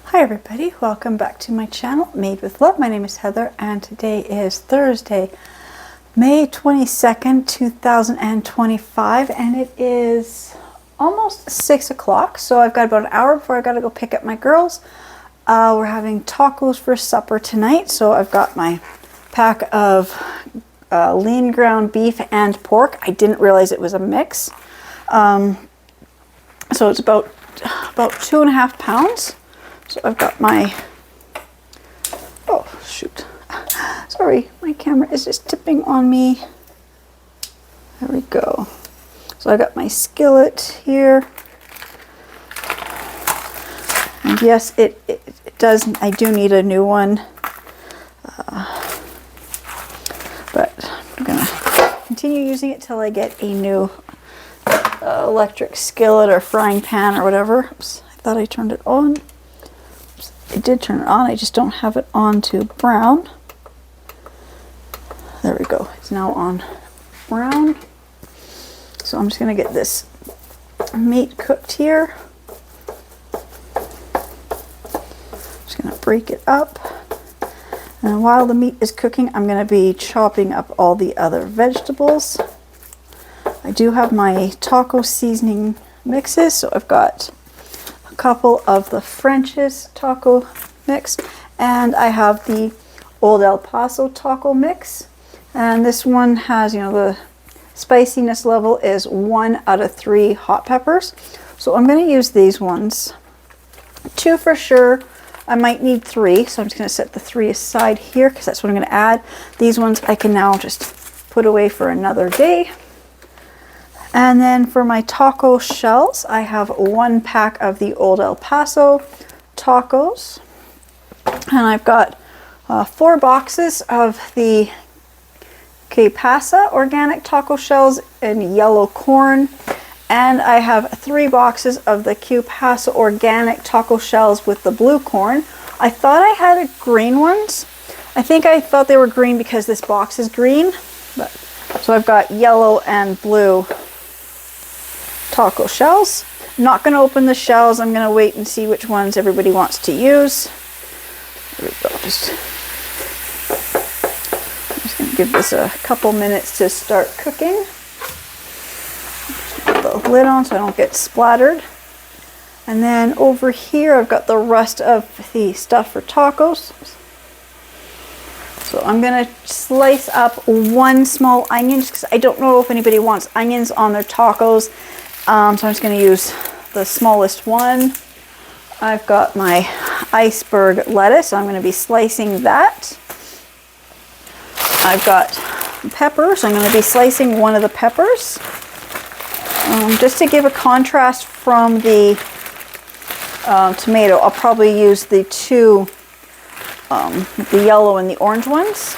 Hi everybody, welcome back to my channel, Made with Love. My name is Heather and today is Thursday, May 22nd, 2025, and it is almost 6 o'clock, so I've got about an hour before I gotta go pick up my girls. We're having tacos for supper tonight, so I've got my pack of lean ground beef and pork. I didn't realize it was a mix. So it's about 2.5 pounds. So I've got my, oh shoot, sorry, my camera is just tipping on me. There we go. So I got my skillet here. And yes, it does, I do need a new one. But I'm gonna continue using it till I get a new electric skillet or frying pan or whatever. Oops, I thought I turned it on. I did turn it on, I just don't have it on to brown. There we go, it's now on brown. So I'm just gonna get this meat cooked here. Just gonna break it up. And while the meat is cooking, I'm gonna be chopping up all the other vegetables. I do have my taco seasoning mixes, so I've got couple of the French's taco mix, and I have the Old El Paso taco mix, and this one has, you know, the spiciness level is 1 out of 3 hot peppers, so I'm going to use these ones. 2 for sure. I might need 3, so I'm just going to set the 3 aside here because that's what I'm going to add. These ones I can now just put away for another day. And then for my taco shells, I have 1 pack of the Old El Paso tacos. And I've got 4 boxes of the Que Pasa organic taco shells in yellow corn. And I have 3 boxes of the Que Pasa organic taco shells with the blue corn. I thought I had green ones. I think I thought they were green because this box is green. But so I've got yellow and blue taco shells. I'm not going to open the shells. I'm going to wait and see which ones everybody wants to use. There we go. I'm just going to give this a couple minutes to start cooking. Put the lid on so I don't get splattered. And then over here I've got the rest of the stuff for tacos. So I'm going to slice up 1 small onion because I don't know if anybody wants onions on their tacos. So I'm just going to use the smallest one. I've got my iceberg lettuce, so I'm going to be slicing that. I've got peppers, so I'm going to be slicing 1 of the peppers. Just to give a contrast from the tomato, I'll probably use the 2, the yellow and the orange ones.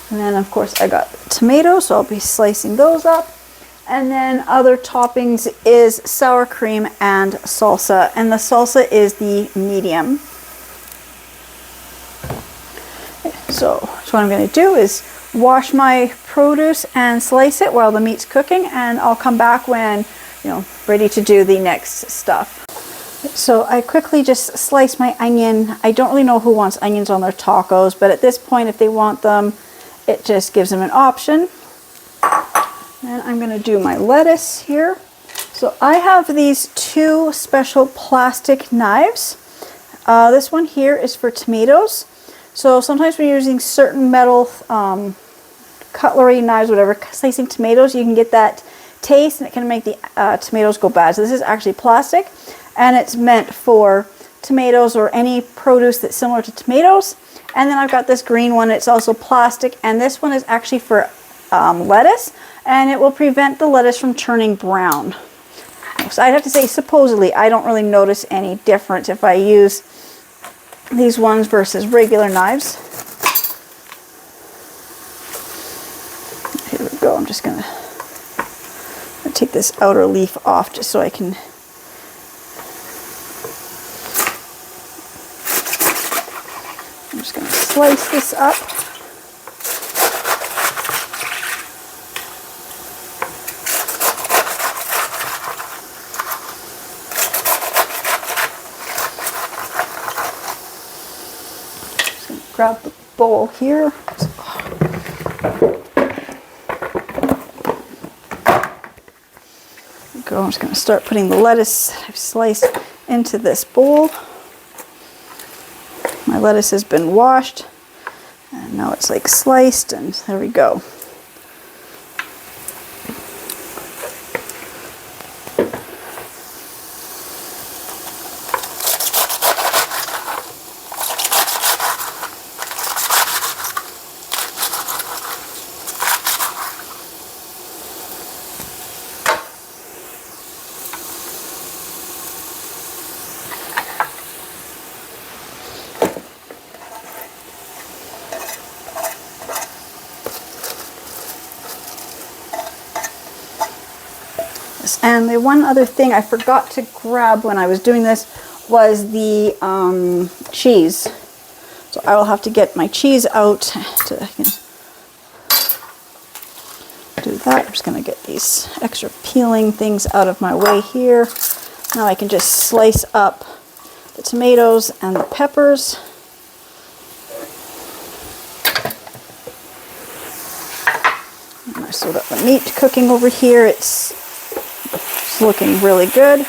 And then of course I got tomatoes, so I'll be slicing those up. And then other toppings is sour cream and salsa, and the salsa is the medium. So what I'm going to do is wash my produce and slice it while the meat's cooking, and I'll come back when, you know, ready to do the next stuff. So I quickly just slice my onion. I don't really know who wants onions on their tacos, but at this point, if they want them, it just gives them an option. And I'm going to do my lettuce here. So I have these 2 special plastic knives. This one here is for tomatoes. So sometimes when you're using certain metal cutlery knives, whatever, slicing tomatoes, you can get that taste and it can make the tomatoes go bad. So this is actually plastic, and it's meant for tomatoes or any produce that's similar to tomatoes. And then I've got this green one. It's also plastic, and this one is actually for lettuce, and it will prevent the lettuce from turning brown. So I'd have to say, supposedly, I don't really notice any difference if I use these ones versus regular knives. Here we go. I'm just gonna take this outer leaf off just so I can I'm just going to slice this up. grab the bowl here. Go. I'm just going to start putting the lettuce I've sliced into this bowl. My lettuce has been washed and now it's like sliced, and there we go. And the one other thing I forgot to grab when I was doing this was the cheese. So I will have to get my cheese out to I can do that. I'm just going to get these extra peeling things out of my way here. Now I can just slice up the tomatoes and the peppers. And so that the meat cooking over here, it's looking really good.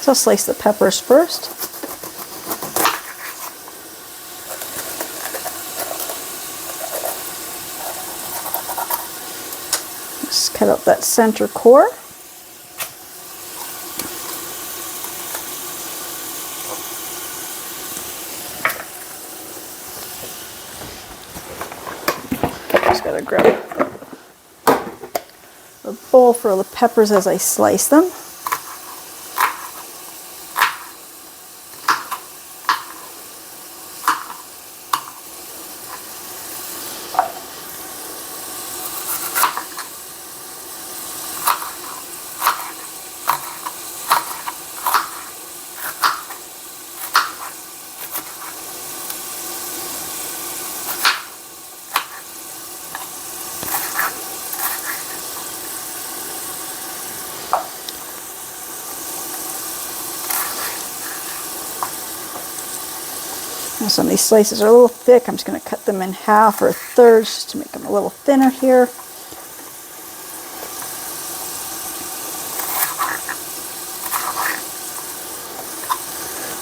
So I'll slice the peppers first. Just cut out that center core. Just gotta grab a bowl for the peppers as I slice them. Now some of these slices are a little thick. I'm just going to cut them in half or thirds just to make them a little thinner here.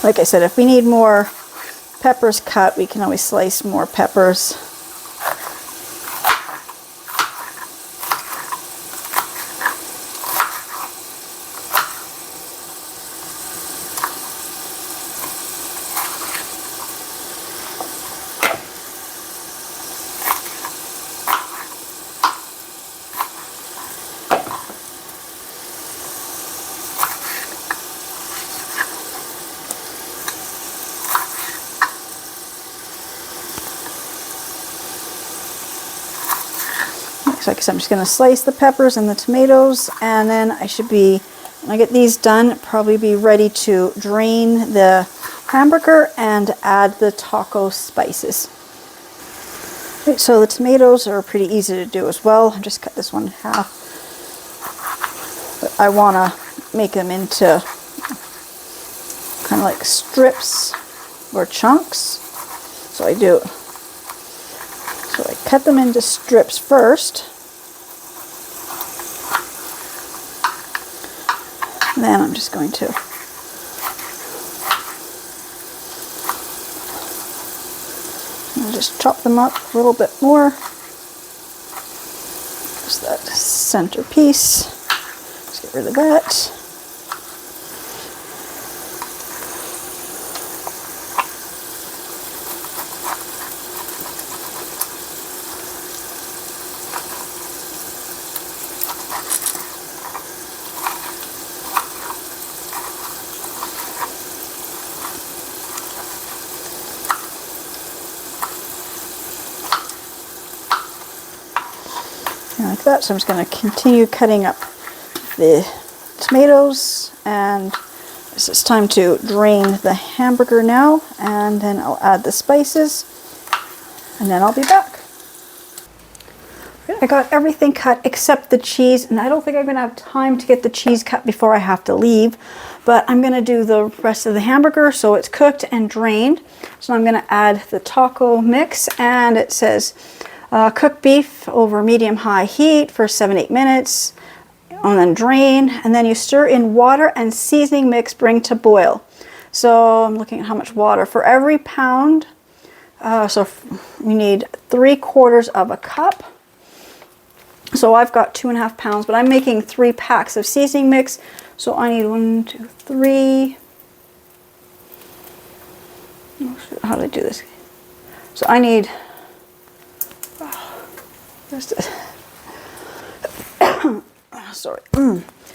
Like I said, if we need more peppers cut, we can always slice more peppers. So like I said, I'm just going to slice the peppers and the tomatoes, and then I should be, when I get these done, probably be ready to drain the hamburger and add the taco spices. Okay, so the tomatoes are pretty easy to do as well. I just cut this one in half. But I want to make them into kind of like strips or chunks. So I do. So I cut them into strips first. And then I'm just going to just chop them up a little bit more. Just that center piece. Just get rid of that. Like that. So I'm just going to continue cutting up the tomatoes and So it's time to drain the hamburger now, and then I'll add the spices, and then I'll be back. I got everything cut except the cheese, and I don't think I'm going to have time to get the cheese cut before I have to leave, but I'm going to do the rest of the hamburger so it's cooked and drained. So I'm going to add the taco mix, and it says cook beef over medium-high heat for 7-8 minutes, and then drain, and then you stir in water and seasoning mix, bring to boil. So I'm looking at how much water. For every pound, so you need 3/4 of a cup. So I've got 2.5 pounds, but I'm making 3 packs of seasoning mix. So I need 1, 2, 3. How do I do this? So I need, sorry.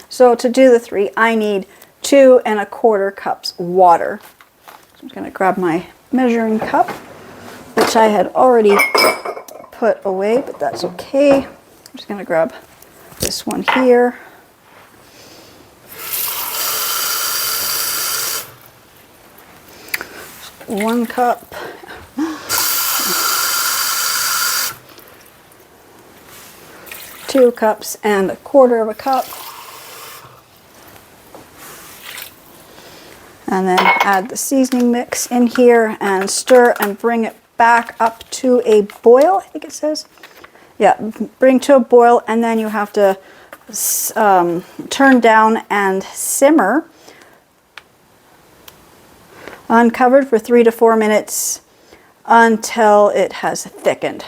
So to do the 3, I need 2 1/4 cups water. So I'm going to grab my measuring cup, which I had already put away, but that's okay. I'm just going to grab this one here. Just 1 cup. Two cups and 1/4 of a cup. And then add the seasoning mix in here and stir and bring it back up to a boil, I think it says. Yeah, bring to a boil, and then you have to turn down and simmer uncovered for 3 to 4 minutes until it has thickened.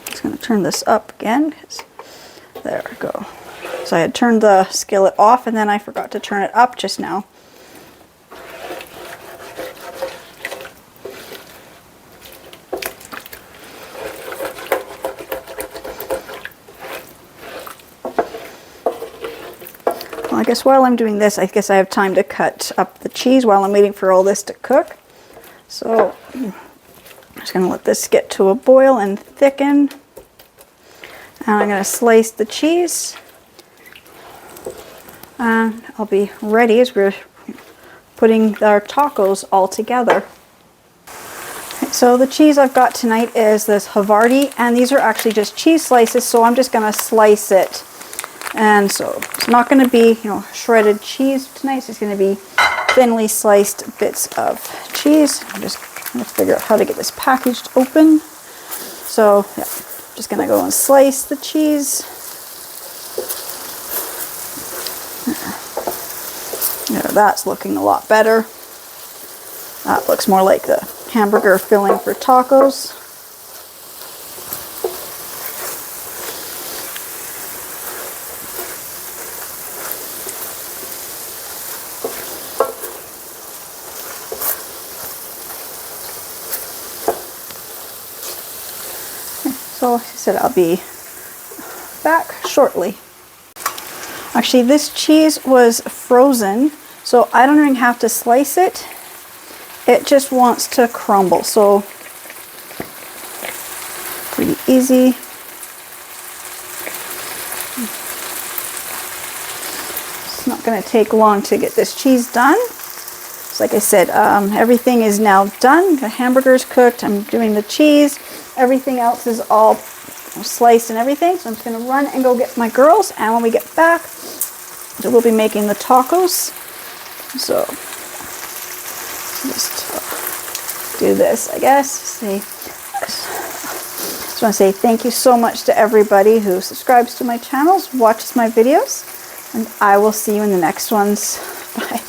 Just going to turn this up again. There we go. So I had turned the skillet off, and then I forgot to turn it up just now. Well, I guess while I'm doing this, I guess I have time to cut up the cheese while I'm waiting for all this to cook. So I'm just going to let this get to a boil and thicken. And I'm going to slice the cheese. And I'll be ready as we're putting our tacos all together. So the cheese I've got tonight is this Havarti, and these are actually just cheese slices, so I'm just going to slice it. And so it's not going to be, shredded cheese tonight. It's going to be thinly sliced bits of cheese. I'm just trying to figure out how to get this packaged open. So yeah, just going to go and slice the cheese. There, that's looking a lot better. That looks more like the hamburger filling for tacos. So like I said, I'll be back shortly. Actually, this cheese was frozen, so I don't even have to slice it. It just wants to crumble, so pretty easy. It's not going to take long to get this cheese done. So like I said, everything is now done. The hamburger's cooked. I'm doing the cheese. Everything else is all sliced and everything. So I'm just going to run and go get my girls. And when we get back, we'll be making the tacos. So just do this, I guess. Just want to say thank you so much to everybody who subscribes to my channels, watches my videos, and I will see you in the next ones. Bye.